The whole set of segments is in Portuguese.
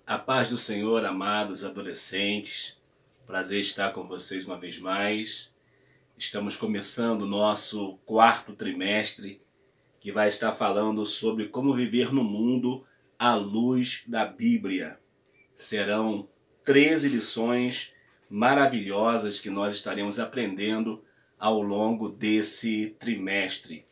A paz do Senhor, amados adolescentes. Prazer estar com vocês uma vez mais. Estamos começando o nosso quarto trimestre, que vai estar falando sobre como viver no mundo à luz da Bíblia. Serão 13 lições maravilhosas que nós estaremos aprendendo ao longo desse trimestre.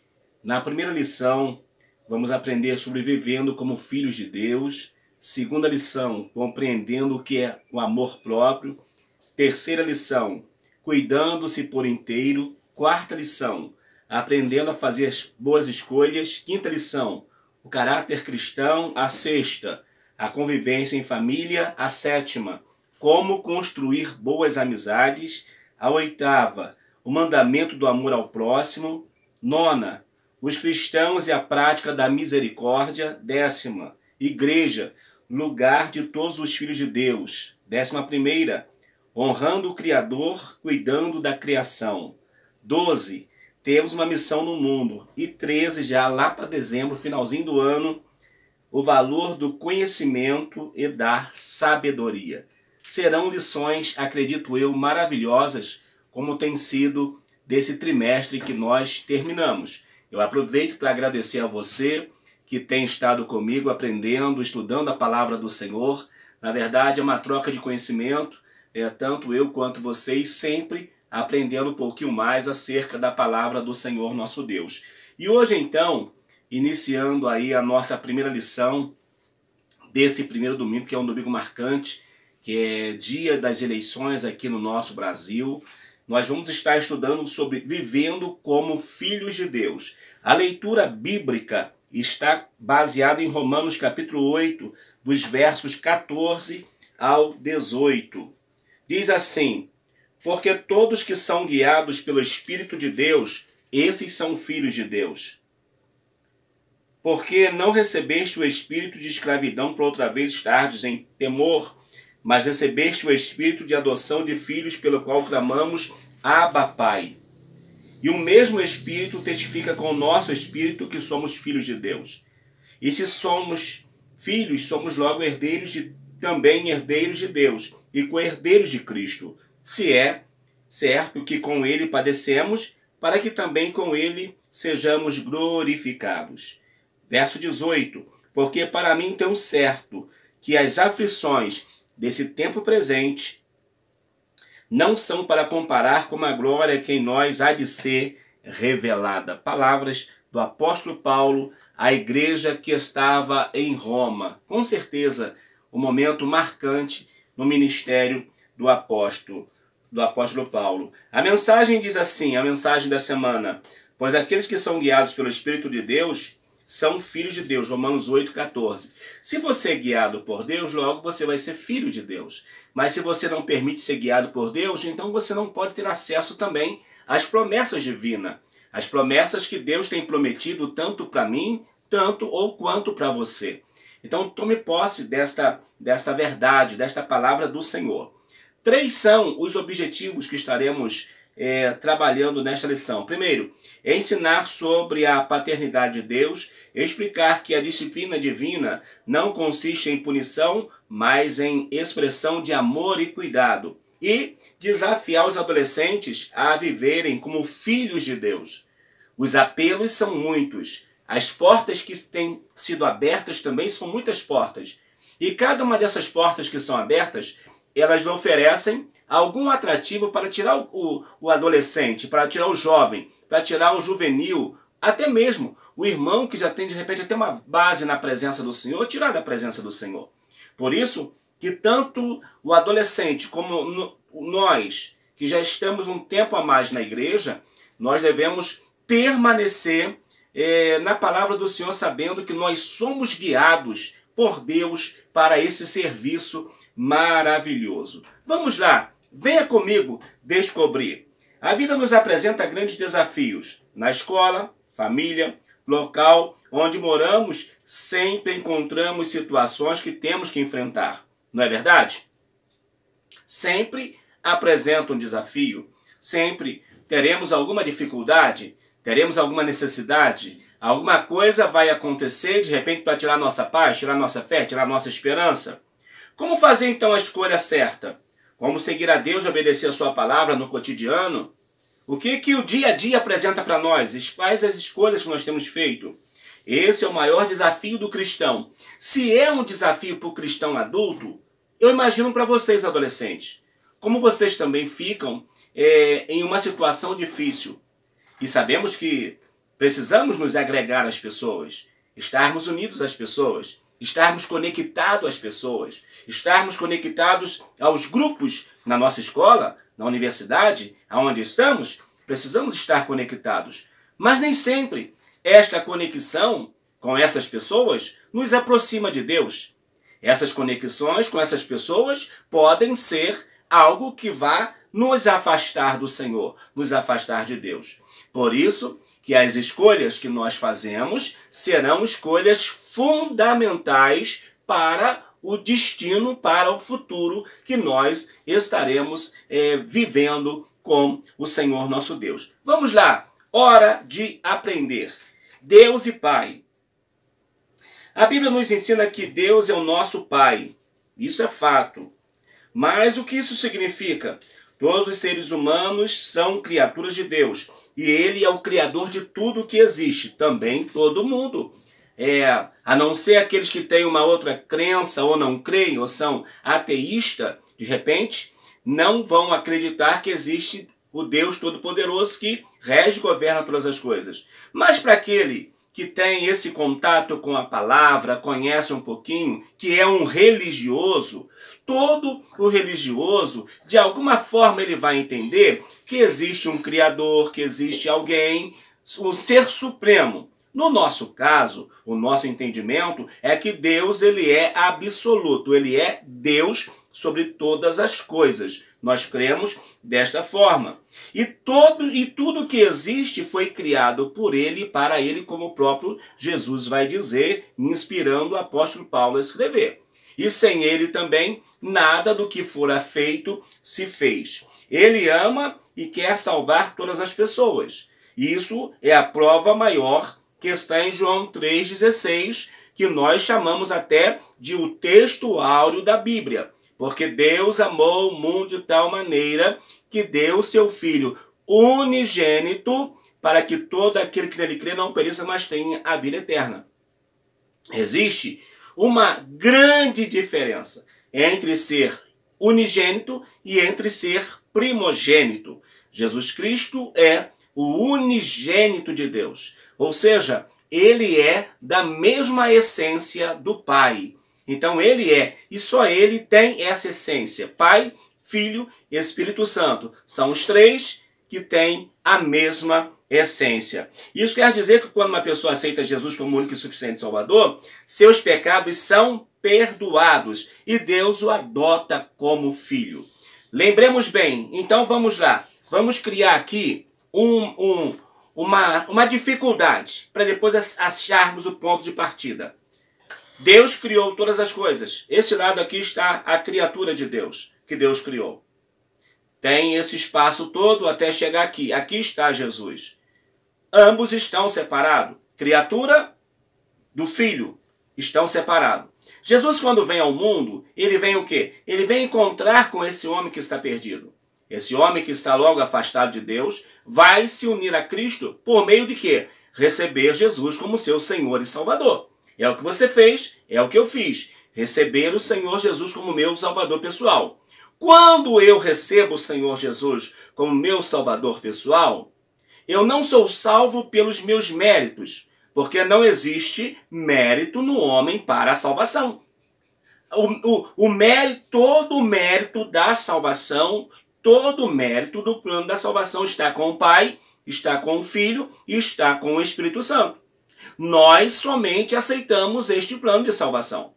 Na primeira lição, vamos aprender sobre vivendo como filhos de Deus. Segunda lição, compreendendo o que é o amor próprio. Terceira lição, cuidando-se por inteiro. Quarta lição, aprendendo a fazer boas escolhas. Quinta lição, o caráter cristão. A sexta, a convivência em família. A sétima, como construir boas amizades. A oitava, o mandamento do amor ao próximo. Nona, os cristãos e a prática da misericórdia. Décima, igreja, lugar de todos os filhos de Deus. 11ª, honrando o Criador, cuidando da criação. 12, temos uma missão no mundo. E 13, já lá para dezembro, finalzinho do ano, o valor do conhecimento e da sabedoria. Serão lições, acredito eu, maravilhosas, como tem sido desse trimestre que nós terminamos. Eu aproveito para agradecer a você que tem estado comigo aprendendo, estudando a palavra do Senhor. Na verdade, é uma troca de conhecimento, tanto eu quanto vocês, sempre aprendendo um pouquinho mais acerca da palavra do Senhor nosso Deus. E hoje, então, iniciando aí a nossa primeira lição desse primeiro domingo, que é um domingo marcante, que é dia das eleições aqui no nosso Brasil, nós vamos estar estudando sobre vivendo como filhos de Deus. A leitura bíblica está baseada em Romanos capítulo 8, dos versos 14 ao 18. Diz assim: porque todos que são guiados pelo Espírito de Deus, esses são filhos de Deus. Porque não recebeste o espírito de escravidão para outra vez estardes em temor, mas recebeste o espírito de adoção de filhos, pelo qual clamamos, Abba, Pai. E o mesmo Espírito testifica com o nosso Espírito que somos filhos de Deus. E se somos filhos, somos logo também herdeiros de Deus e co-herdeiros de Cristo, se é certo que com Ele padecemos, para que também com Ele sejamos glorificados. Verso 18. Porque para mim tão certo que as aflições desse tempo presente não são para comparar com a glória que em nós há de ser revelada. Palavras do apóstolo Paulo à igreja que estava em Roma. Com certeza, um momento marcante no ministério do apóstolo Paulo. A mensagem diz assim, a mensagem da semana: pois aqueles que são guiados pelo Espírito de Deus são filhos de Deus. Romanos 8,14. Se você é guiado por Deus, logo você vai ser filho de Deus. Mas se você não permite ser guiado por Deus, então você não pode ter acesso também às promessas divinas. As promessas que Deus tem prometido tanto para mim, tanto ou quanto para você. Então tome posse desta verdade, desta palavra do Senhor. 3 são os objetivos que estaremos trabalhando nesta lição. Primeiro, ensinar sobre a paternidade de Deus, explicar que a disciplina divina não consiste em punição, mas em expressão de amor e cuidado. E desafiar os adolescentes a viverem como filhos de Deus. Os apelos são muitos. As portas que têm sido abertas também são muitas portas. E cada uma dessas portas que são abertas, elas oferecem algum atrativo para tirar o adolescente, para tirar o jovem, para tirar o juvenil, até mesmo o irmão que já tem de repente até uma base na presença do Senhor, tirar da presença do Senhor. Por isso que tanto o adolescente como nós, que já estamos um tempo a mais na igreja, nós devemos permanecer na palavra do Senhor, sabendo que nós somos guiados por Deus para esse serviço maravilhoso. Vamos lá, venha comigo descobrir. A vida nos apresenta grandes desafios. Na escola, família, local onde moramos, sempre encontramos situações que temos que enfrentar. Não é verdade? Sempre apresenta um desafio. Sempre teremos alguma dificuldade, teremos alguma necessidade, alguma coisa vai acontecer de repente para tirar nossa paz, tirar nossa fé, tirar nossa esperança. Como fazer então a escolha certa? Como seguir a Deus e obedecer a sua palavra no cotidiano? O que o dia a dia apresenta para nós? Quais as escolhas que nós temos feito? Esse é o maior desafio do cristão. Se é um desafio para o cristão adulto, eu imagino para vocês, adolescentes, como vocês também ficam em uma situação difícil. E sabemos que precisamos nos agregar às pessoas, estarmos unidos às pessoas, estarmos conectados às pessoas, estarmos conectados aos grupos na nossa escola, na universidade, aonde estamos, precisamos estar conectados. Mas nem sempre esta conexão com essas pessoas nos aproxima de Deus. Essas conexões com essas pessoas podem ser algo que vá nos afastar do Senhor, nos afastar de Deus. Por isso que as escolhas que nós fazemos serão escolhas fundamentais para o destino, para o futuro que nós estaremos vivendo com o Senhor nosso Deus. Vamos lá, hora de aprender. Deus e Pai. A Bíblia nos ensina que Deus é o nosso Pai. Isso é fato. Mas o que isso significa? Todos os seres humanos são criaturas de Deus. E Ele é o Criador de tudo que existe. Também todo mundo. A não ser aqueles que têm uma outra crença ou não creem ou são ateístas, de repente, não vão acreditar que existe o Deus Todo-Poderoso que rege e governa todas as coisas. Mas para aquele que tem esse contato com a palavra, conhece um pouquinho, que é um religioso, todo o religioso, de alguma forma ele vai entender que existe um Criador, que existe alguém, um ser supremo. No nosso caso, o nosso entendimento é que Deus ele é absoluto, ele é Deus sobre todas as coisas. Nós cremos desta forma. E tudo que existe foi criado por Ele e para Ele, como o próprio Jesus vai dizer, inspirando o apóstolo Paulo a escrever. E sem Ele também, nada do que fora feito se fez. Ele ama e quer salvar todas as pessoas. Isso é a prova maior que está em João 3,16, que nós chamamos até de o texto áureo da Bíblia. Porque Deus amou o mundo de tal maneira que deu o seu Filho unigênito para que todo aquele que nele crê não pereça, mas tenha a vida eterna. Existe uma grande diferença entre ser unigênito e entre ser primogênito. Jesus Cristo é o unigênito de Deus. Ou seja, ele é da mesma essência do Pai. Então ele é, e só ele tem essa essência. Pai, Filho e Espírito Santo. São os três que têm a mesma essência. Isso quer dizer que quando uma pessoa aceita Jesus como único e suficiente Salvador, seus pecados são perdoados e Deus o adota como filho. Lembremos bem, então vamos lá. Vamos criar aqui uma dificuldade para depois acharmos o ponto de partida. Deus criou todas as coisas. Esse lado aqui está a criatura de Deus, que Deus criou. Tem esse espaço todo até chegar aqui. Aqui está Jesus. Ambos estão separados. Criatura do Filho estão separados. Jesus, quando vem ao mundo, ele vem o quê? Ele vem encontrar com esse homem que está perdido. Esse homem que está logo afastado de Deus vai se unir a Cristo por meio de quê? Receber Jesus como seu Senhor e Salvador. É o que você fez, é o que eu fiz. Receber o Senhor Jesus como meu Salvador pessoal. Quando eu recebo o Senhor Jesus como meu Salvador pessoal, eu não sou salvo pelos meus méritos, porque não existe mérito no homem para a salvação. Todo o mérito da salvação, todo o mérito do plano da salvação está com o Pai, está com o Filho e está com o Espírito Santo. Nós somente aceitamos este plano de salvação,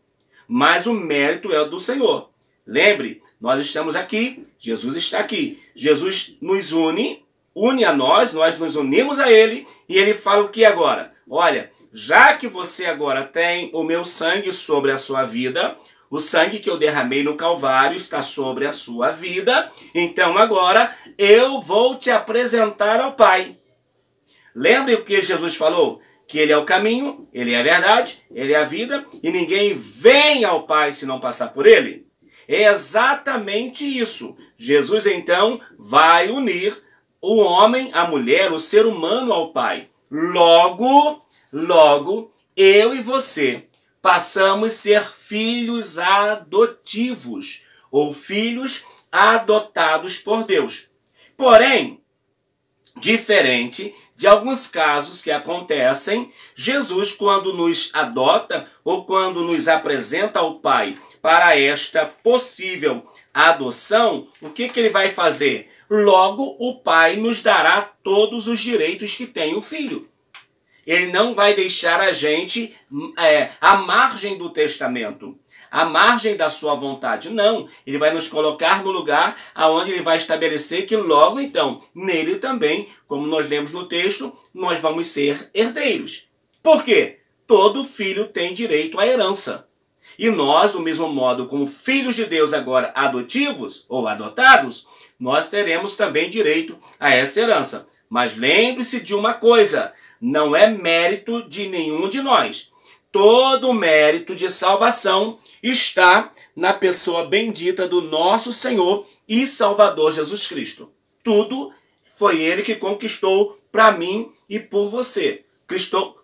mas o mérito é do Senhor. Lembre, nós estamos aqui, Jesus está aqui. Jesus nos une a nós nos unimos a Ele, e Ele fala o que agora? Olha, já que você agora tem o meu sangue sobre a sua vida, o sangue que eu derramei no Calvário está sobre a sua vida, então agora eu vou te apresentar ao Pai. Lembre o que Jesus falou? Que Ele é o caminho, Ele é a verdade, Ele é a vida, e ninguém vem ao Pai se não passar por Ele. É exatamente isso. Jesus, então, vai unir o homem, a mulher, o ser humano ao Pai. Logo, eu e você passamos a ser filhos adotivos ou filhos adotados por Deus. Porém, diferente de alguns casos que acontecem, Jesus, quando nos adota ou quando nos apresenta ao Pai para esta possível adoção, o que ele vai fazer? Logo, o Pai nos dará todos os direitos que tem o Filho. Ele não vai deixar a gente à margem do testamento, à margem da sua vontade. Não, ele vai nos colocar no lugar aonde ele vai estabelecer que logo então, nele também, como nós lemos no texto, nós vamos ser herdeiros. Por quê? Todo filho tem direito à herança. E nós, do mesmo modo, como filhos de Deus agora adotivos ou adotados, nós teremos também direito a esta herança. Mas lembre-se de uma coisa, não é mérito de nenhum de nós. Todo o mérito de salvação está na pessoa bendita do nosso Senhor e Salvador Jesus Cristo. Tudo foi Ele que conquistou para mim e por você.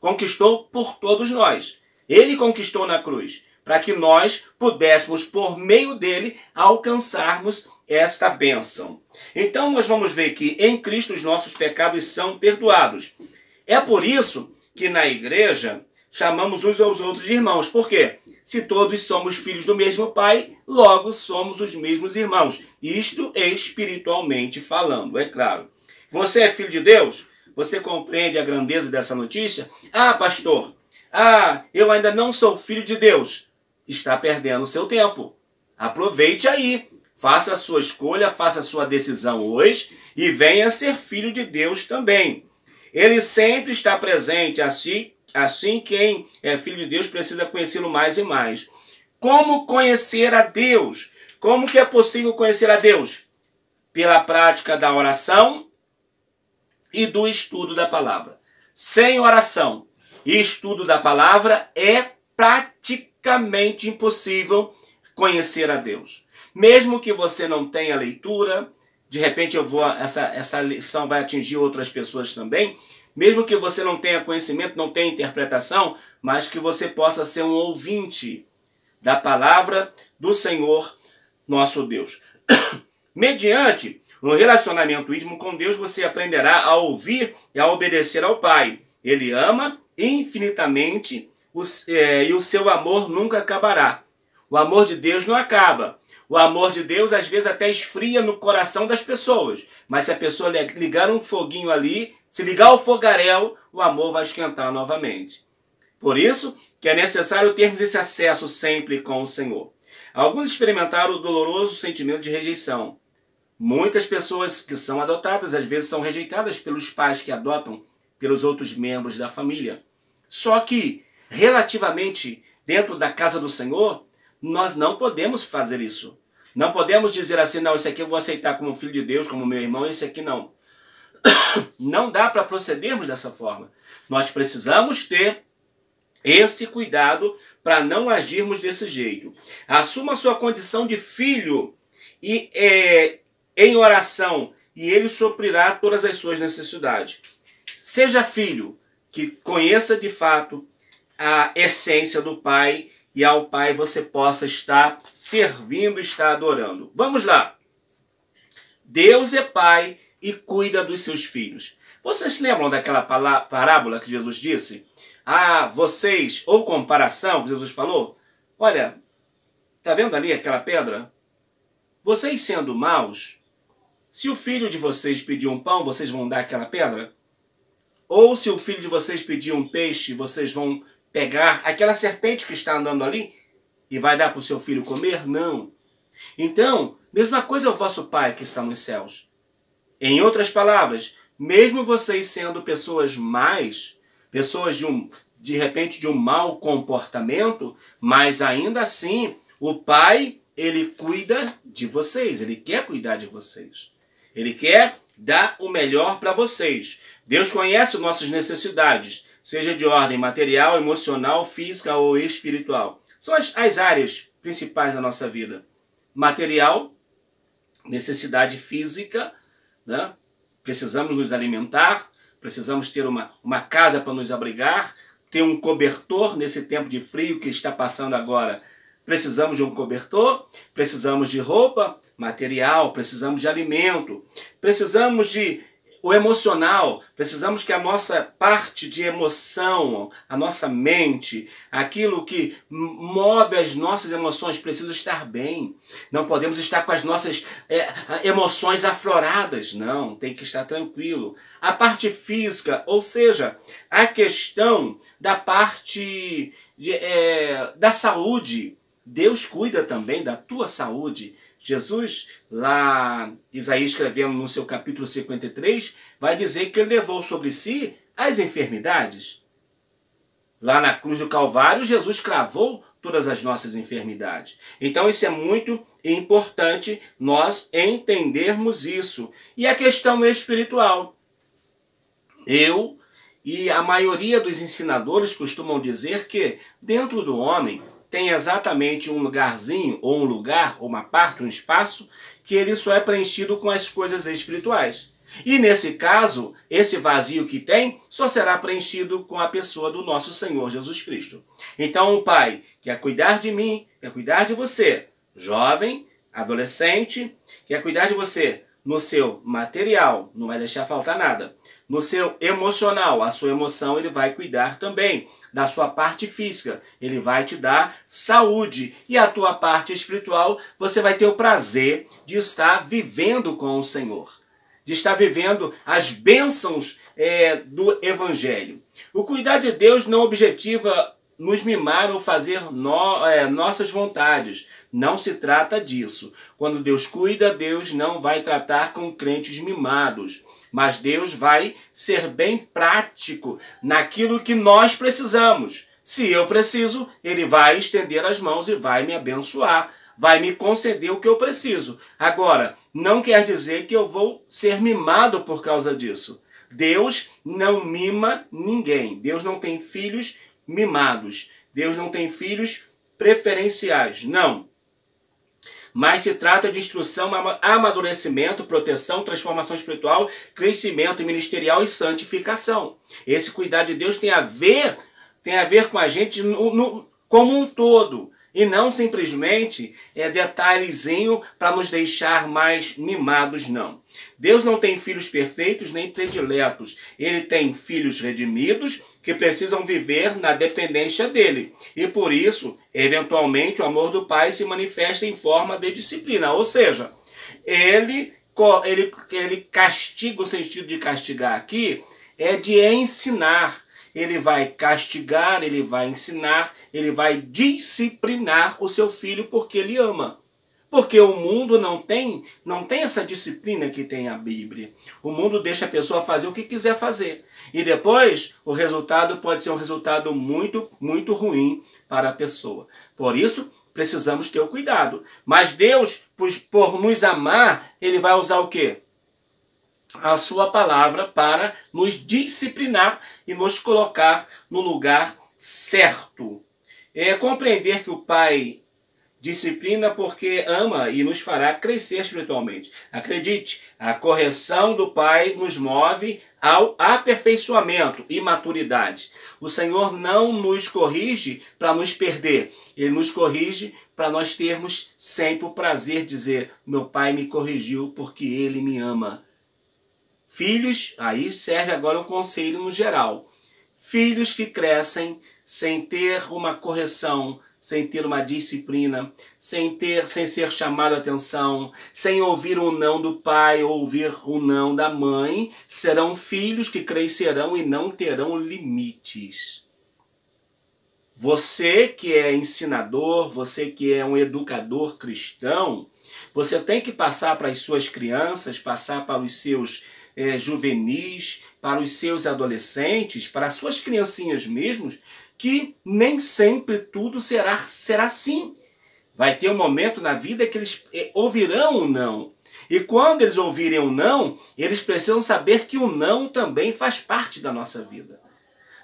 Conquistou por todos nós. Ele conquistou na cruz, para que nós pudéssemos, por meio dele, alcançarmos esta bênção. Então nós vamos ver que em Cristo os nossos pecados são perdoados. É por isso que na igreja chamamos uns aos outros de irmãos. Por quê? Se todos somos filhos do mesmo Pai, logo somos os mesmos irmãos. Isto espiritualmente falando, é claro. Você é filho de Deus? Você compreende a grandeza dessa notícia? Ah, pastor, eu ainda não sou filho de Deus. Está perdendo o seu tempo. Aproveite aí. Faça a sua escolha, faça a sua decisão hoje e venha ser filho de Deus também. Ele sempre está presente, assim quem é filho de Deus precisa conhecê-lo mais e mais. Como conhecer a Deus? Como que é possível conhecer a Deus? Pela prática da oração e do estudo da palavra. Sem oração e estudo da palavra é praticamente impossível conhecer a Deus. Mesmo que você não tenha leitura, de repente essa lição vai atingir outras pessoas também, mesmo que você não tenha conhecimento, não tenha interpretação, mas que você possa ser um ouvinte da palavra do Senhor nosso Deus. Mediante um relacionamento íntimo com Deus, você aprenderá a ouvir e a obedecer ao Pai. Ele ama infinitamente e o seu amor nunca acabará. O amor de Deus não acaba. O amor de Deus às vezes até esfria no coração das pessoas. Mas se a pessoa ligar um foguinho ali, se ligar o fogaréu, o amor vai esquentar novamente. Por isso que é necessário termos esse acesso sempre com o Senhor. Alguns experimentaram o doloroso sentimento de rejeição. Muitas pessoas que são adotadas às vezes são rejeitadas pelos pais que adotam, pelos outros membros da família. Só que, relativamente, dentro da casa do Senhor, nós não podemos fazer isso. Não podemos dizer assim, não, esse aqui eu vou aceitar como filho de Deus, como meu irmão, esse aqui não. Não dá para procedermos dessa forma. Nós precisamos ter esse cuidado para não agirmos desse jeito. Assuma a sua condição de filho e em oração, e ele suprirá todas as suas necessidades. Seja filho que conheça de fato a essência do Pai, e ao Pai você possa estar servindo, estar adorando. Vamos lá. Deus é Pai e cuida dos seus filhos. Vocês lembram daquela parábola que Jesus disse? Vocês, ou comparação que Jesus falou? Olha, tá vendo ali aquela pedra? Vocês sendo maus, se o filho de vocês pedir um pão, vocês vão dar aquela pedra? Ou se o filho de vocês pedir um peixe, vocês vão pegar aquela serpente que está andando ali e vai dar para o seu filho comer? Não. Então, mesma coisa é o vosso Pai que está nos céus. Em outras palavras, mesmo vocês sendo pessoas más, pessoas de repente de um mau comportamento, mas ainda assim, o Pai, ele cuida de vocês, ele quer cuidar de vocês. Ele quer dar o melhor para vocês. Deus conhece nossas necessidades, seja de ordem material, emocional, física ou espiritual. São as áreas principais da nossa vida. material, necessidade física, né? Precisamos nos alimentar, precisamos ter uma casa para nos abrigar, ter um cobertor nesse tempo de frio que está passando agora. Precisamos de um cobertor, precisamos de roupa, material, precisamos de alimento, precisamos de o emocional, precisamos que a nossa parte de emoção, a nossa mente, aquilo que move as nossas emoções precisa estar bem. Não podemos estar com as nossas emoções afloradas, não, tem que estar tranquilo. A parte física, ou seja, a questão da parte da saúde, Deus cuida também da tua saúde. Jesus, lá, Isaías escrevendo no seu capítulo 53, vai dizer que ele levou sobre si as enfermidades. Lá na cruz do Calvário, Jesus cravou todas as nossas enfermidades. Então isso é muito importante nós entendermos isso. E a questão espiritual. Eu e a maioria dos ensinadores costumam dizer que dentro do homem tem exatamente um lugarzinho, ou um lugar, ou uma parte, um espaço, que ele só é preenchido com as coisas espirituais. E nesse caso, esse vazio que tem, só será preenchido com a pessoa do nosso Senhor Jesus Cristo. Então o Pai quer cuidar de mim, quer cuidar de você, jovem, adolescente, quer cuidar de você no seu material, não vai deixar faltar nada. No seu emocional, a sua emoção ele vai cuidar também. Da sua parte física, ele vai te dar saúde. E a tua parte espiritual, você vai ter o prazer de estar vivendo com o Senhor. De estar vivendo as bênçãos do Evangelho. O cuidar de Deus não objetiva nos mimar ou fazer nossas vontades. Não se trata disso. Quando Deus cuida, Deus não vai tratar com crentes mimados. Mas Deus vai ser bem prático naquilo que nós precisamos. Se eu preciso, Ele vai estender as mãos e vai me abençoar. Vai me conceder o que eu preciso. Agora, não quer dizer que eu vou ser mimado por causa disso. Deus não mima ninguém. Deus não tem filhos mimados. Deus não tem filhos preferenciais. Não. Mas se trata de instrução, amadurecimento, proteção, transformação espiritual, crescimento ministerial e santificação. Esse cuidar de Deus tem a ver com a gente como um todo. E não simplesmente detalhezinho para nos deixar mais mimados, não. Deus não tem filhos perfeitos nem prediletos. Ele tem filhos redimidos que precisam viver na dependência dele. E por isso, eventualmente, o amor do Pai se manifesta em forma de disciplina. Ou seja, ele castiga, o sentido de castigar aqui é de ensinar. Ele vai castigar, ele vai ensinar, ele vai disciplinar o seu filho porque ele ama. Porque o mundo não tem essa disciplina que tem a Bíblia. O mundo deixa a pessoa fazer o que quiser fazer. E depois o resultado pode ser um resultado muito, muito ruim para a pessoa. Por isso, precisamos ter o cuidado. Mas Deus, por nos amar, Ele vai usar o quê? A sua palavra para nos disciplinar e nos colocar no lugar certo. É compreender que o Pai disciplina porque ama e nos fará crescer espiritualmente. Acredite, a correção do Pai nos move ao aperfeiçoamento e maturidade. O Senhor não nos corrige para nos perder. Ele nos corrige para nós termos sempre o prazer de dizer: meu Pai me corrigiu porque Ele me ama. Filhos, aí serve agora um conselho no geral. Filhos que crescem sem ter uma correção, sem ter uma disciplina, sem ser chamado a atenção, sem ouvir o não do pai, ouvir o não da mãe, serão filhos que crescerão e não terão limites. Você que é ensinador, você que é um educador cristão, você tem que passar para as suas crianças, passar para os seus juvenis, para os seus adolescentes, para as suas criancinhas mesmo, que nem sempre tudo será assim. Vai ter um momento na vida que eles ouvirão o não. E quando eles ouvirem o não, eles precisam saber que o não também faz parte da nossa vida.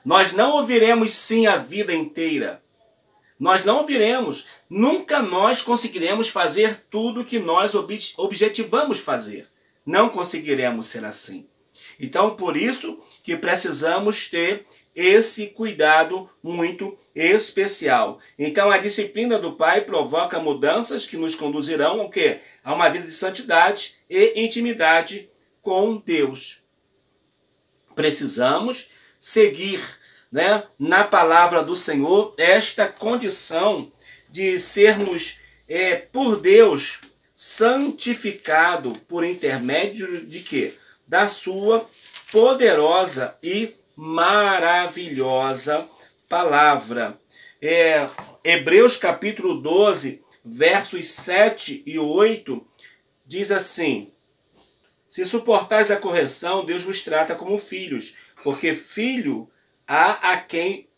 Nós não ouviremos sim a vida inteira. Nós não viremos, nunca nós conseguiremos fazer tudo que nós objetivamos fazer. Não conseguiremos ser assim. Então, por isso que precisamos ter esse cuidado muito especial. Então, a disciplina do Pai provoca mudanças que nos conduzirão ao quê? A uma vida de santidade e intimidade com Deus. Precisamos seguir, né, na palavra do Senhor esta condição de sermos, por Deus, santificado por intermédio de quê? Da sua poderosa e maravilhosa palavra. Hebreus capítulo 12, versos 7 e 8, diz assim: se suportais a correção, Deus vos trata como filhos, porque filho há a quem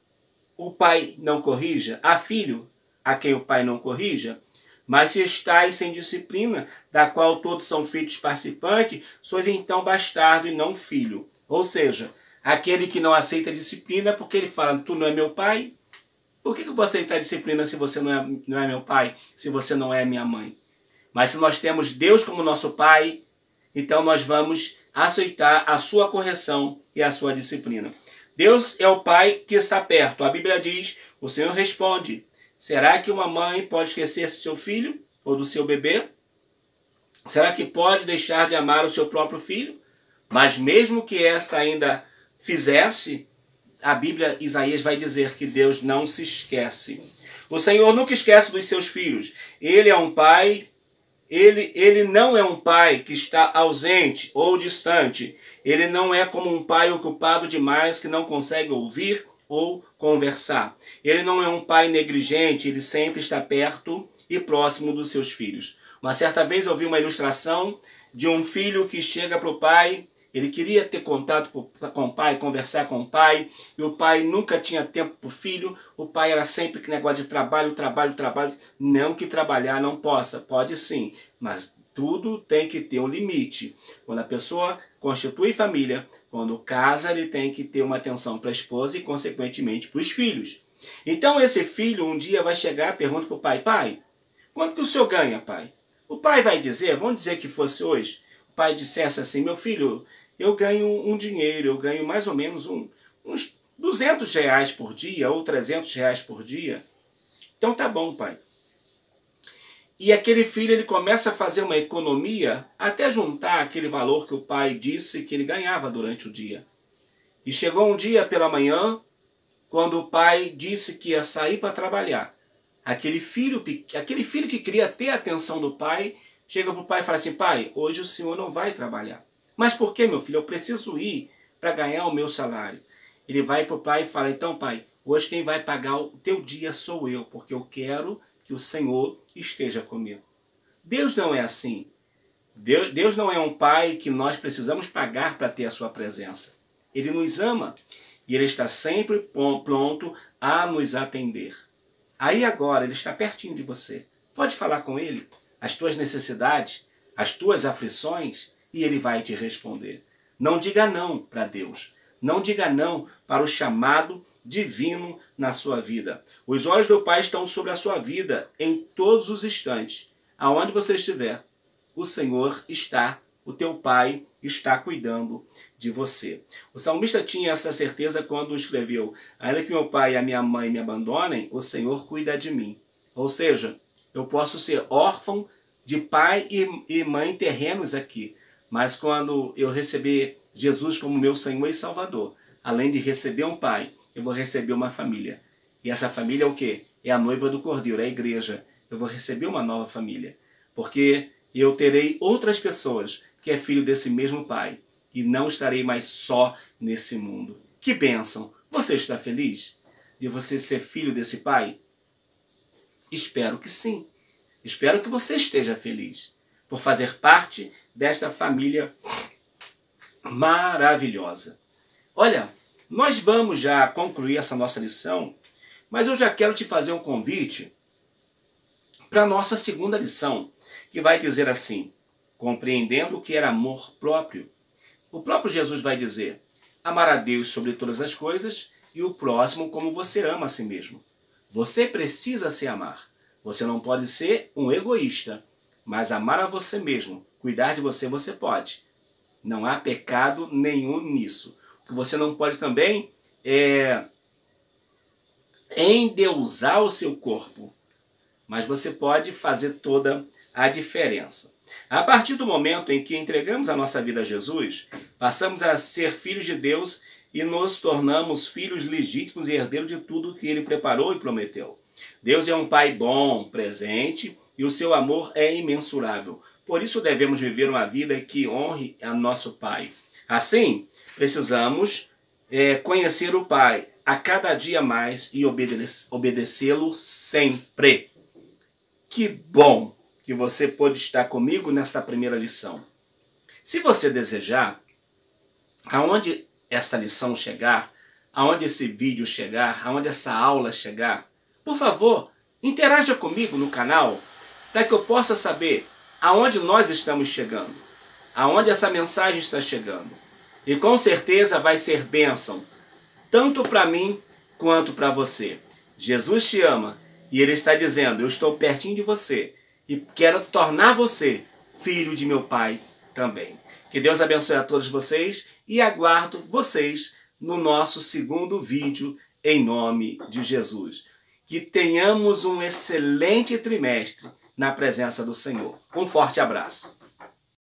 o pai não corrija, há filho a quem o pai não corrija. Mas se estáis sem disciplina, da qual todos são feitos participantes, sois então bastardo e não filho. Ou seja, aquele que não aceita a disciplina, porque ele fala, tu não é meu pai? Por que eu vou aceitar a disciplina se você não é meu pai, se você não é minha mãe? Mas se nós temos Deus como nosso pai, então nós vamos aceitar a sua correção e a sua disciplina. Deus é o pai que está perto. A Bíblia diz, o Senhor responde, será que uma mãe pode esquecer do seu filho ou do seu bebê? Será que pode deixar de amar o seu próprio filho? Mas mesmo que esta ainda fizesse, a Bíblia, Isaías vai dizer que Deus não se esquece. O Senhor nunca esquece dos seus filhos. Ele é um pai, ele não é um pai que está ausente ou distante. Ele não é como um pai ocupado demais que não consegue ouvir ou conversar. Ele não é um pai negligente, ele sempre está perto e próximo dos seus filhos. Uma certa vez eu vi uma ilustração de um filho que chega para o pai, ele queria ter contato com o pai, conversar com o pai, e o pai nunca tinha tempo para o filho, o pai era sempre que negócio de trabalho. Não que trabalhar não possa, pode sim, mas tudo tem que ter um limite. Quando a pessoa constitui família, quando casa, ele tem que ter uma atenção para a esposa e, consequentemente, para os filhos. Então, esse filho um dia vai chegar e pergunta para o pai, pai, quanto que o senhor ganha, pai? O pai vai dizer, vamos dizer que fosse hoje, o pai dissesse assim, meu filho, eu ganho um dinheiro, eu ganho mais ou menos uns R$200 por dia ou R$300 por dia. Então tá bom, pai. E aquele filho ele começa a fazer uma economia até juntar aquele valor que o pai disse que ele ganhava durante o dia. E chegou um dia pela manhã, quando o pai disse que ia sair para trabalhar. Aquele filho que queria ter a atenção do pai, chega para o pai e fala assim, pai, hoje o senhor não vai trabalhar. Mas por que, meu filho? Eu preciso ir para ganhar o meu salário. Ele vai para o pai e fala, então pai, hoje quem vai pagar o teu dia sou eu, porque eu quero que o Senhor esteja comigo. Deus não é assim. Deus não é um pai que nós precisamos pagar para ter a sua presença. Ele nos ama e ele está sempre pronto a nos atender. Aí agora ele está pertinho de você. Pode falar com ele as tuas necessidades, as tuas aflições e ele vai te responder. Não diga não para Deus. Não diga não para o chamado divino na sua vida. Os olhos do Pai estão sobre a sua vida em todos os instantes. Aonde você estiver, o Senhor está, o teu Pai está cuidando de você. O salmista tinha essa certeza quando escreveu, ainda que meu pai e a minha mãe me abandonem, o Senhor cuida de mim. Ou seja, eu posso ser órfão de pai e mãe terrenos aqui, mas quando eu receber Jesus como meu Senhor e Salvador, além de receber um pai, eu vou receber uma família. E essa família é o quê? É a noiva do Cordeiro, é a igreja. Eu vou receber uma nova família. Porque eu terei outras pessoas que é filho desse mesmo pai. E não estarei mais só nesse mundo. Que bênção! Você está feliz de você ser filho desse pai? Espero que sim. Espero que você esteja feliz por fazer parte desta família maravilhosa. Olha, nós vamos já concluir essa nossa lição, mas eu já quero te fazer um convite para a nossa segunda lição, que vai dizer assim, compreendendo o que era amor próprio. O próprio Jesus vai dizer, amar a Deus sobre todas as coisas e o próximo como você ama a si mesmo. Você precisa se amar. Você não pode ser um egoísta, mas amar a você mesmo, cuidar de você, você pode. Não há pecado nenhum nisso. O que você não pode também é endeusar o seu corpo, mas você pode fazer toda a diferença. A partir do momento em que entregamos a nossa vida a Jesus, passamos a ser filhos de Deus e nos tornamos filhos legítimos e herdeiros de tudo que Ele preparou e prometeu. Deus é um Pai bom, presente, e o seu amor é imensurável. Por isso devemos viver uma vida que honre a nosso Pai. Assim, precisamos conhecer o Pai a cada dia mais e obedecê-lo sempre. Que bom que você pôde estar comigo nesta primeira lição. Se você desejar, aonde essa lição chegar, aonde esse vídeo chegar, aonde essa aula chegar, por favor, interaja comigo no canal para que eu possa saber aonde nós estamos chegando, aonde essa mensagem está chegando. E com certeza vai ser bênção, tanto para mim quanto para você. Jesus te ama e Ele está dizendo, eu estou pertinho de você e quero tornar você filho de meu Pai também. Que Deus abençoe a todos vocês e aguardo vocês no nosso segundo vídeo em nome de Jesus. Que tenhamos um excelente trimestre na presença do Senhor. Um forte abraço.